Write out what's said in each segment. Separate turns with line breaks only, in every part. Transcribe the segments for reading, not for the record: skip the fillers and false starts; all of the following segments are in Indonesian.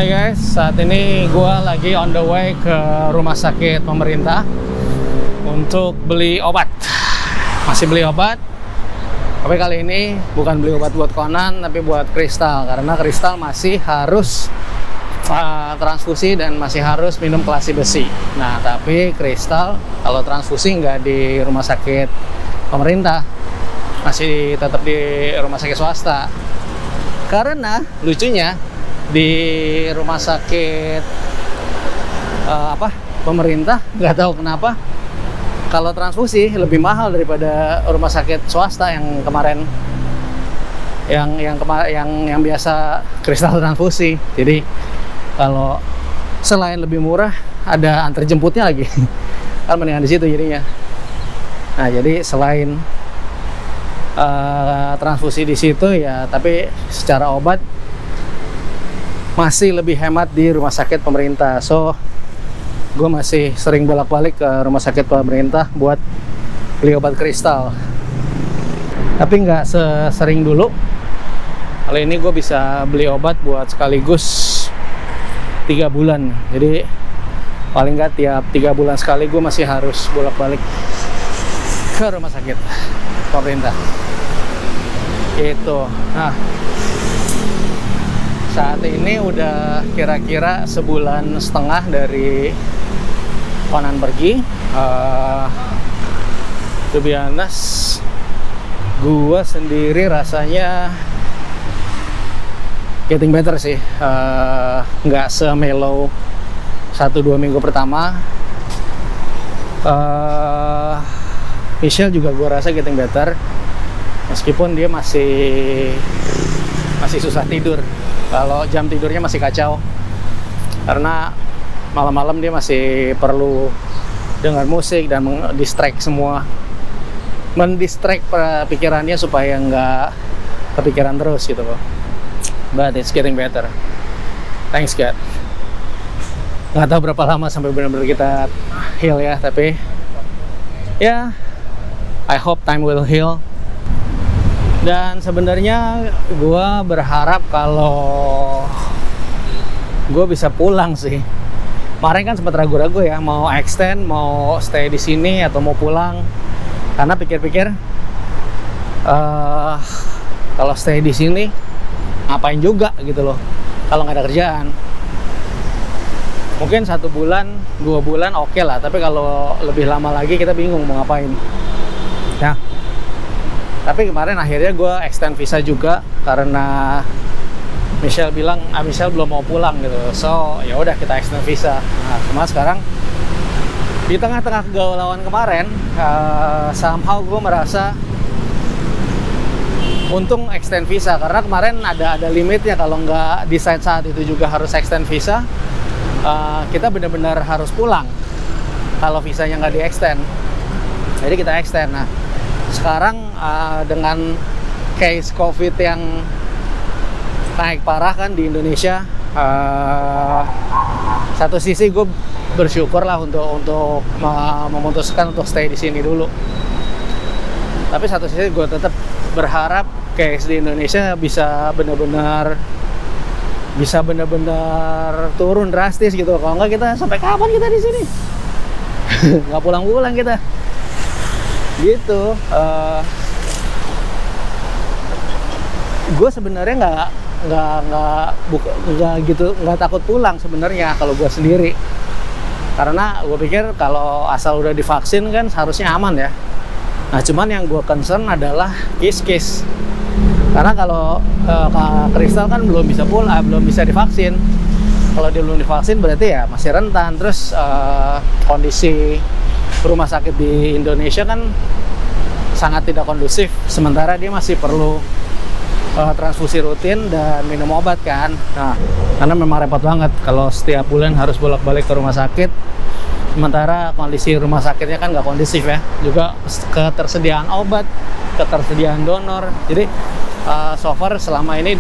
Hai guys, saat ini gue lagi on the way ke rumah sakit pemerintah untuk beli obat. Masih beli obat, tapi kali ini bukan beli obat buat Conan, tapi buat Kristal. Karena Kristal masih harus transfusi dan masih harus minum kelasi besi. Nah, tapi Kristal kalau transfusi nggak di rumah sakit pemerintah, masih tetap di rumah sakit swasta. Karena lucunya di rumah sakit pemerintah, nggak tahu kenapa kalau transfusi lebih mahal daripada rumah sakit swasta yang kemarin yang biasa Kristal transfusi. Jadi kalau selain lebih murah, ada antar jemputnya lagi kan mendingan di situ jadinya. Nah, jadi selain transfusi di situ ya, tapi secara obat masih lebih hemat di rumah sakit pemerintah. So, gue masih sering bolak-balik ke rumah sakit pemerintah buat beli obat Kristal. Tapi nggak sesering dulu. Kali ini gue bisa beli obat buat sekaligus 3 bulan. Jadi paling nggak tiap 3 bulan sekali gue masih harus bolak-balik ke rumah sakit pemerintah. Gitu. Nah, saat ini udah kira-kira sebulan setengah dari Conan pergi. To be honest, gue sendiri rasanya getting better sih. Nggak se-mellow 1-2 minggu pertama. Michelle juga gue rasa getting better, meskipun dia masih susah tidur. Kalau jam tidurnya masih kacau, karena malam-malam dia masih perlu dengar musik dan mendistract pikirannya supaya nggak kepikiran terus gitu loh. But it's getting better. Thanks God. Nggak tahu berapa lama sampai benar-benar kita heal ya, tapi ya, I hope time will heal. Dan sebenarnya gue berharap kalau gue bisa pulang sih. Kemarin kan sempat ragu-ragu ya, mau extend, mau stay di sini atau mau pulang. Karena pikir-pikir kalau stay di sini ngapain juga gitu loh, kalau nggak ada kerjaan. Mungkin 1 bulan, 2 bulan oke lah, tapi kalau lebih lama lagi kita bingung mau ngapain. Ya. Tapi kemarin akhirnya gue extend visa juga karena Michelle bilang Michelle belum mau pulang gitu. So ya udah, kita extend visa. Nah, cuma sekarang di tengah-tengah kegalauan kemarin, somehow gue merasa untung extend visa, karena kemarin ada limitnya. Kalau nggak decide saat itu juga harus extend visa, kita benar-benar harus pulang kalau visanya nggak di extend. Jadi kita extend. Nah, sekarang dengan case COVID yang naik parah kan di Indonesia, satu sisi gue bersyukur lah untuk memutuskan untuk stay di sini dulu. Tapi satu sisi gue tetap berharap case di Indonesia bisa benar-benar turun drastis gitu. Kalau nggak, kita sampai kapan kita di sini? Nggak pulang-pulang kita. Gitu. Gue sebenarnya nggak takut pulang sebenarnya kalau gue sendiri, karena gue pikir kalau asal udah divaksin kan seharusnya aman ya. Nah, cuman yang gue concern adalah case, karena kalau Kristal kan belum bisa divaksin. Kalau dia belum divaksin berarti ya masih rentan. Terus kondisi rumah sakit di Indonesia kan sangat tidak kondusif, sementara dia masih perlu transfusi rutin dan minum obat kan. Nah, karena memang repot banget kalau setiap bulan harus bolak-balik ke rumah sakit, sementara kondisi rumah sakitnya kan nggak kondusif ya, juga ketersediaan obat, ketersediaan donor. Jadi so far selama ini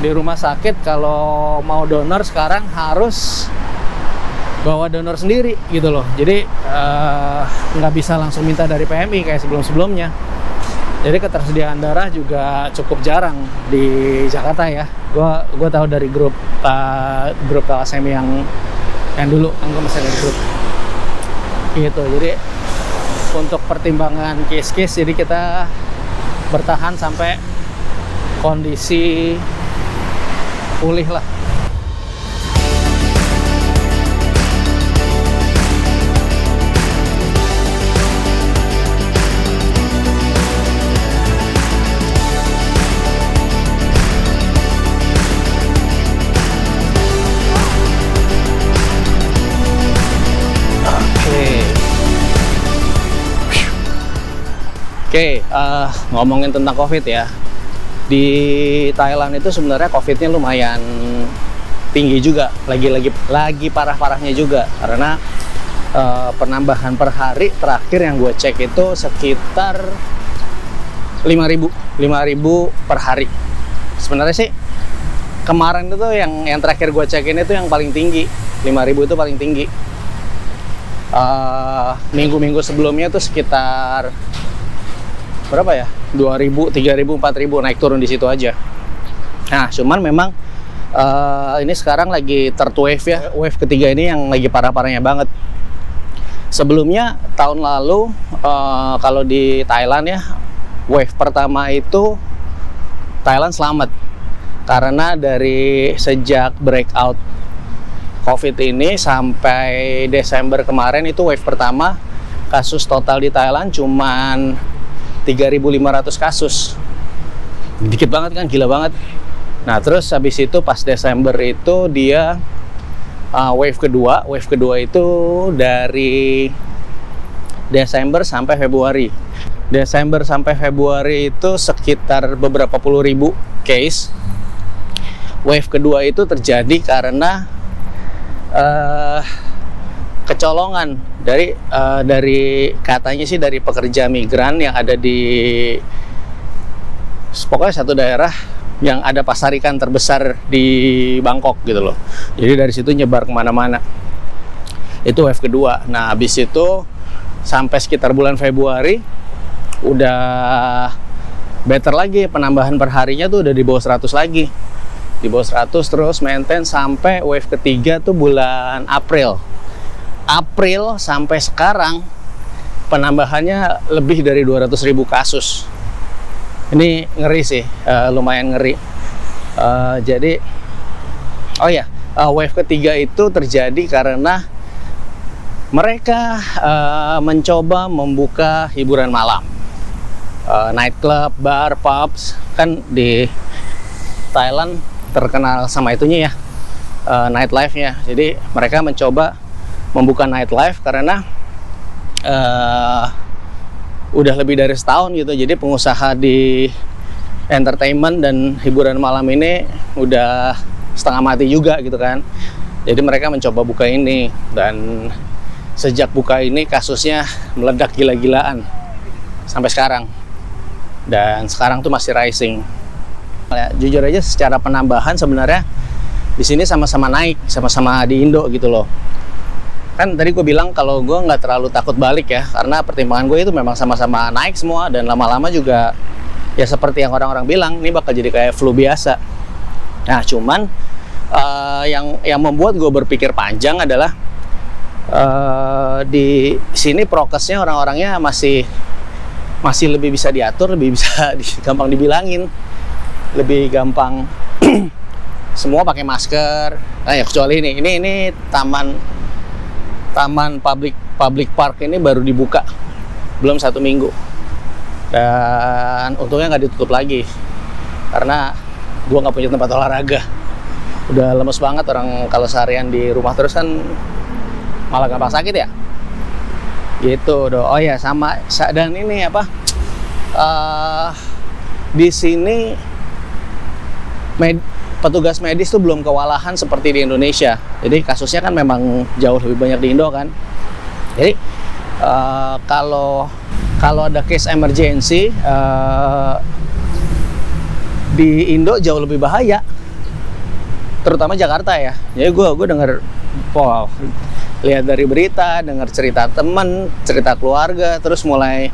di rumah sakit kalau mau donor sekarang harus bawa donor sendiri gitu loh. Jadi nggak bisa langsung minta dari PMI kayak sebelum-sebelumnya. Jadi ketersediaan darah juga cukup jarang di Jakarta ya. Gue tahu dari grup LSM yang dulu kan gue masih ada di grup gitu. Jadi untuk pertimbangan case-case, jadi kita bertahan sampai kondisi pulih lah. Oke, ngomongin tentang COVID ya. Di Thailand itu sebenarnya COVID-nya lumayan tinggi juga, lagi parah-parahnya juga, karena penambahan per hari terakhir yang gue cek itu sekitar 5.000 per hari. Sebenarnya sih kemarin itu yang terakhir gue cekin itu yang paling tinggi, 5.000 itu paling tinggi. Minggu-minggu sebelumnya tuh sekitar berapa ya? 2.000, 3.000, 4.000, naik turun di situ aja. Nah, cuman memang ini sekarang lagi third wave ya. Wave ketiga ini yang lagi parah-parahnya banget. Sebelumnya tahun lalu kalau di Thailand ya, wave pertama itu Thailand selamat. Karena dari sejak breakout COVID ini sampai Desember kemarin itu wave pertama, kasus total di Thailand cuman 3.500 kasus. Dikit banget kan, gila banget. Nah, terus habis itu pas Desember itu dia wave kedua. Wave kedua itu dari Desember sampai Februari. Desember sampai Februari itu sekitar beberapa puluh ribu case. Wave kedua itu terjadi karena kecolongan dari katanya sih dari pekerja migran yang ada di pokoknya satu daerah yang ada pasar ikan terbesar di Bangkok gitu loh. Jadi dari situ nyebar kemana-mana. Itu wave kedua. Nah, habis itu sampai sekitar bulan Februari udah better lagi, penambahan perharinya tuh udah di bawah 100 lagi. Di bawah 100 terus maintain sampai wave ketiga tuh bulan April sampai sekarang penambahannya lebih dari 200.000 kasus. Ini ngeri sih, lumayan ngeri. Jadi, wave ketiga itu terjadi karena mereka mencoba membuka hiburan malam, nightclub, bar, pubs. Kan di Thailand terkenal sama itunya ya, nightlife-nya. Jadi mereka mencoba membuka nightlife karena udah lebih dari setahun gitu. Jadi pengusaha di entertainment dan hiburan malam ini udah setengah mati juga gitu kan. Jadi mereka mencoba buka ini, dan sejak buka ini kasusnya meledak gila-gilaan sampai sekarang. Dan sekarang tuh masih rising. Ya, jujur aja secara penambahan sebenarnya di sini sama-sama naik, sama-sama di Indo gitu loh. Kan tadi gue bilang kalau gue nggak terlalu takut balik ya, karena pertimbangan gue itu memang sama-sama naik semua, dan lama-lama juga ya seperti yang orang-orang bilang, ini bakal jadi kayak flu biasa. Nah, cuman yang membuat gue berpikir panjang adalah di sini prokesnya orang-orangnya masih lebih bisa diatur, lebih bisa gampang dibilangin, lebih gampang semua pakai masker. Nah ya, kecuali ini taman public park ini baru dibuka belum 1 minggu, dan untungnya nggak ditutup lagi karena gue nggak punya tempat olahraga. Udah lemes banget orang kalau seharian di rumah terus kan malah gampang sakit ya gitu. Oh ya, sama, dan ini apa, di sini petugas medis tuh belum kewalahan seperti di Indonesia. Jadi kasusnya kan memang jauh lebih banyak di Indo kan. Jadi kalau ada case emergency di Indo jauh lebih bahaya, terutama Jakarta ya. Jadi gue dengar, lihat dari berita, dengar cerita teman, cerita keluarga, terus mulai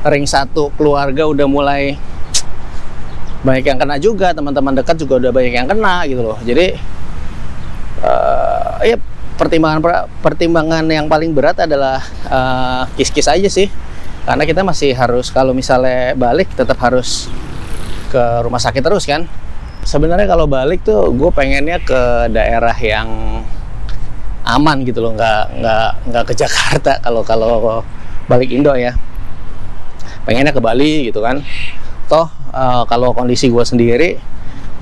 ring 1 keluarga udah mulai banyak yang kena juga, teman-teman dekat juga udah banyak yang kena gitu loh. Jadi ya pertimbangan yang paling berat adalah kis-kis aja sih, karena kita masih harus, kalau misalnya balik tetap harus ke rumah sakit terus kan. Sebenarnya kalau balik tuh gue pengennya ke daerah yang aman gitu loh, nggak ke Jakarta. Kalau balik Indo ya, pengennya ke Bali gitu kan. Toh kalau kondisi gue sendiri,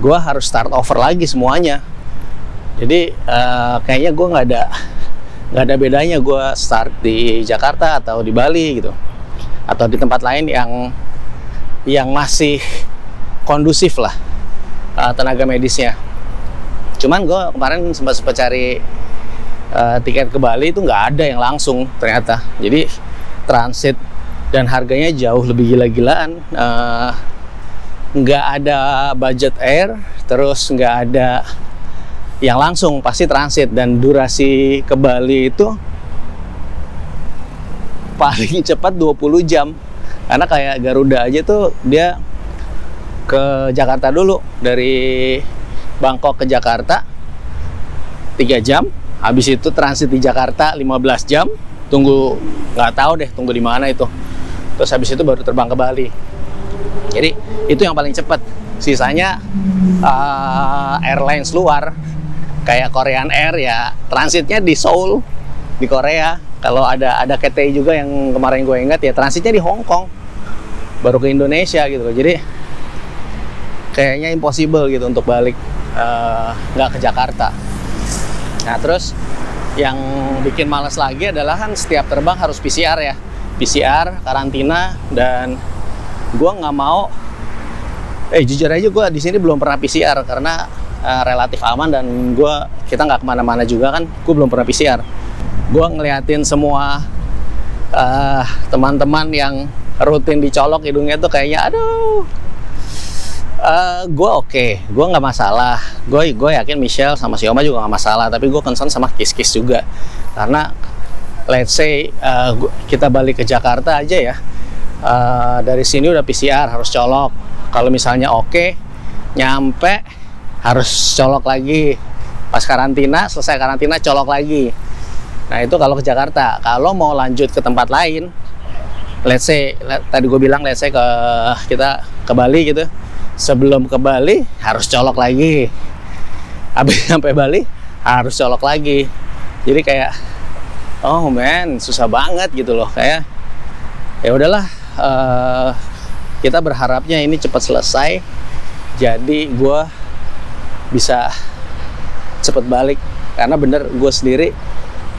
gue harus start over lagi semuanya. Jadi kayaknya gue nggak ada bedanya gue start di Jakarta atau di Bali gitu, atau di tempat lain yang masih kondusif lah tenaga medisnya. Cuman gue kemarin sempat cari tiket ke Bali itu nggak ada yang langsung ternyata. Jadi transit dan harganya jauh lebih gila-gilaan. Nggak ada budget air, terus nggak ada yang langsung, pasti transit. Dan durasi ke Bali itu paling cepat 20 jam. Karena kayak Garuda aja tuh dia ke Jakarta dulu, dari Bangkok ke Jakarta 3 jam, habis itu transit di Jakarta 15 jam, tunggu nggak tahu deh tunggu di mana itu, terus habis itu baru terbang ke Bali. Jadi itu yang paling cepat. Sisanya airlines luar kayak Korean Air ya transitnya di Seoul di Korea. Kalau ada KTI juga yang kemarin gue ingat ya transitnya di Hong Kong baru ke Indonesia gitu loh. Jadi kayaknya impossible gitu untuk balik nggak ke Jakarta. Nah terus yang bikin males lagi adalah kan setiap terbang harus PCR ya, PCR, karantina, dan gue nggak mau. Jujur aja gue di sini belum pernah PCR karena relatif aman, dan kita nggak kemana-mana juga kan, gue belum pernah PCR. Gue ngeliatin semua teman-teman yang rutin dicolok hidungnya tuh kayaknya aduh. Gue oke, gue nggak masalah. Gue yakin Michelle sama si Oma juga nggak masalah. Tapi gue concern sama kis-kis juga, karena let's say kita balik ke Jakarta aja ya, dari sini udah PCR harus colok. Kalau misalnya oke, nyampe harus colok lagi. Pas karantina, selesai karantina colok lagi. Nah itu kalau ke Jakarta. Kalau mau lanjut ke tempat lain, let's say tadi gue bilang let's say kita ke Bali gitu, sebelum ke Bali harus colok lagi, habis sampai Bali harus colok lagi. Jadi kayak oh man, susah banget gitu loh. Kayak ya udahlah, kita berharapnya ini cepat selesai, jadi gue bisa cepet balik. Karena bener gue sendiri,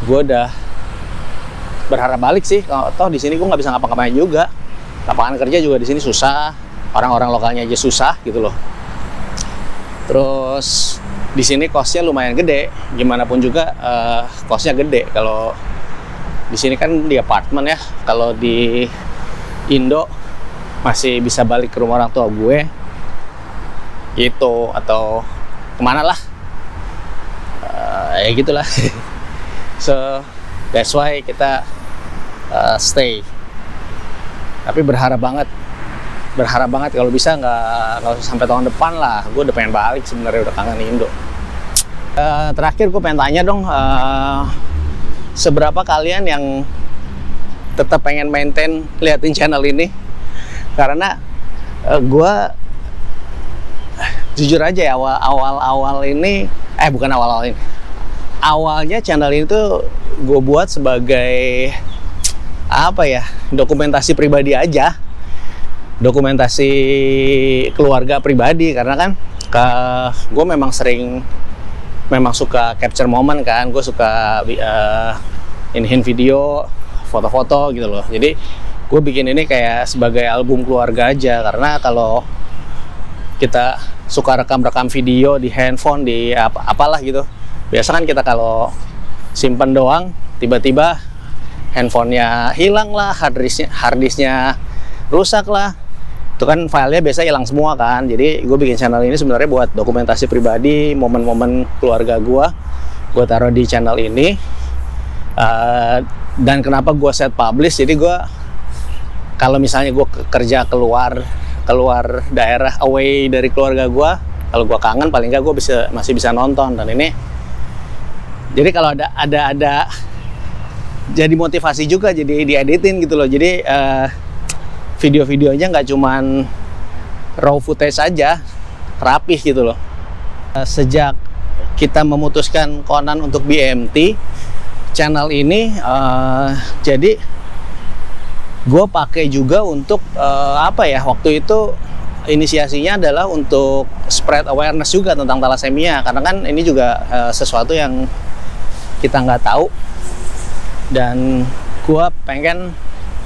gue udah berharap balik sih. Toh di sini gue nggak bisa ngapa-ngapain juga, lapangan kerja juga di sini susah, orang-orang lokalnya aja susah gitu loh. Terus di sini kosnya lumayan gede, gimana pun juga kosnya gede. Kalau di sini kan di apartemen ya, kalau di Indo masih bisa balik ke rumah orang tua gue gitu, atau kemana lah, ya gitulah. So that's why kita stay. Tapi berharap banget kalau bisa nggak usah sampai tahun depan lah. Gue udah pengen balik sebenarnya, udah kangen Indo. Terakhir gue pengen tanya dong, seberapa kalian yang tetap pengen maintain liatin channel ini? Karena gue jujur aja ya, awal ini bukan awal ini, awalnya channel ini tuh gue buat sebagai apa ya, dokumentasi pribadi aja, dokumentasi keluarga pribadi. Karena kan gue memang suka capture moment kan, gue suka iniin video, foto-foto gitu loh. Jadi gue bikin ini kayak sebagai album keluarga aja. Karena kalau kita suka rekam video di handphone, di apalah gitu, biasa kan kita kalau simpen doang, tiba-tiba handphonenya hilang lah, harddisknya rusak lah, itu kan filenya biasa hilang semua kan. Jadi gue bikin channel ini sebenarnya buat dokumentasi pribadi, momen-momen keluarga gue taruh di channel ini. Dan kenapa gue set publish, jadi gue kalau misalnya gue kerja keluar keluar daerah, away dari keluarga gue, kalau gue kangen paling nggak gue masih bisa nonton. Dan ini jadi kalau ada jadi motivasi juga, jadi dieditin gitu loh. Jadi video-videonya nggak cuman raw footage saja, rapih gitu loh. Sejak kita memutuskan Conan untuk BMT channel ini, jadi gue pakai juga untuk waktu itu inisiasinya adalah untuk spread awareness juga tentang thalassemia, karena kan ini juga sesuatu yang kita nggak tahu, dan gue pengen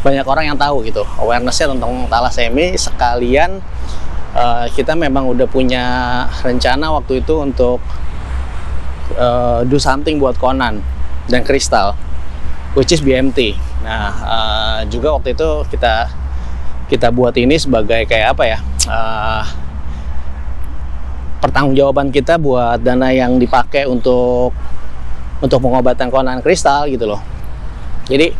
banyak orang yang tahu gitu awarenessnya tentang thalassemia. Sekalian kita memang udah punya rencana waktu itu untuk do something buat Conan dan Crystal, which is BMT. Nah, juga waktu itu kita buat ini sebagai kayak pertanggungjawaban kita buat dana yang dipakai untuk pengobatan Conan Crystal gitu loh. Jadi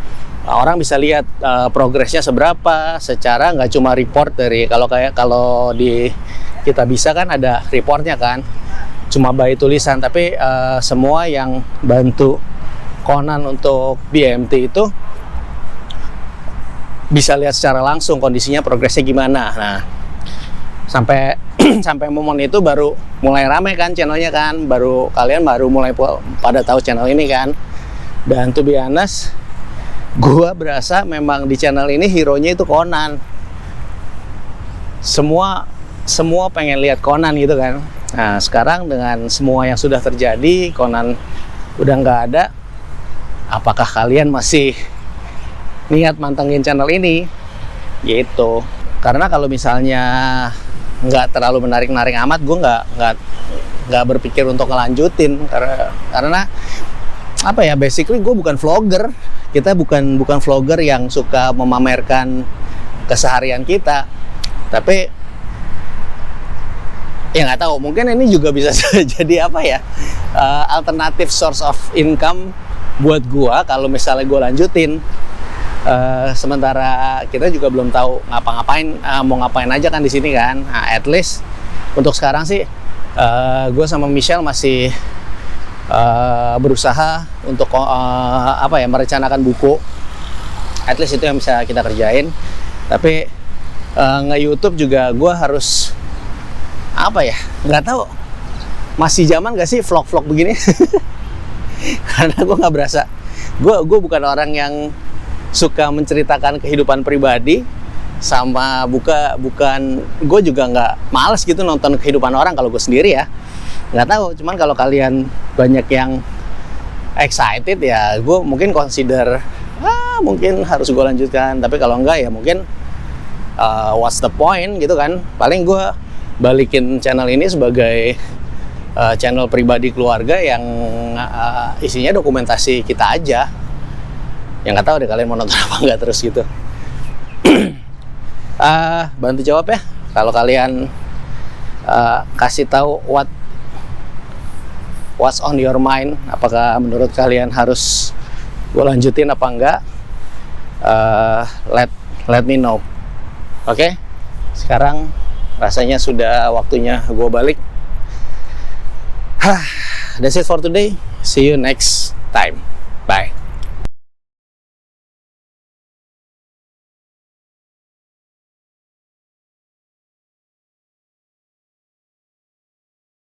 orang bisa lihat progresnya seberapa, secara nggak cuma report dari kalau di kita bisa kan ada reportnya kan, cuma by tulisan, tapi semua yang bantu Conan untuk BMT itu bisa lihat secara langsung kondisinya, progresnya gimana. Nah, sampai momen itu baru mulai rame kan channelnya kan, kalian baru mulai pada tahu channel ini kan. Dan to be honest, gua berasa memang di channel ini hero-nya itu Conan. Semua pengen lihat Conan gitu kan. Nah, sekarang dengan semua yang sudah terjadi, Conan udah nggak ada. Apakah kalian masih niat mantengin channel ini? Gitu. Karena kalau misalnya nggak terlalu menarik-narik amat, gue nggak berpikir untuk ngelanjutin. Karena basically gue bukan vlogger. Kita bukan vlogger yang suka memamerkan keseharian kita, tapi ya nggak tahu, mungkin ini juga bisa jadi alternative source of income buat gua kalau misalnya gua lanjutin. Sementara kita juga belum tahu mau ngapain aja kan di sini kan. Nah, at least untuk sekarang sih gua sama Michelle masih berusaha untuk merencanakan buku. At least itu yang bisa kita kerjain. Tapi nge-YouTube juga gue harus nggak tahu masih zaman gak sih vlog-vlog begini. Karena gue nggak berasa, gue bukan orang yang suka menceritakan kehidupan pribadi, sama bukan gue juga nggak males gitu nonton kehidupan orang kalau gue sendiri ya. Nggak tahu, cuman kalau kalian banyak yang excited ya gue mungkin consider mungkin harus gue lanjutkan. Tapi kalau enggak ya mungkin what's the point gitu kan. Paling gue balikin channel ini sebagai channel pribadi keluarga yang isinya dokumentasi kita aja. Yang nggak tahu deh kalian mau nonton apa enggak terus gitu. Bantu jawab ya kalau kalian kasih tahu what's on your mind. Apakah menurut kalian harus gue lanjutin apa enggak? Let me know. Oke? Sekarang rasanya sudah waktunya gue balik. That's it for today. See you next time.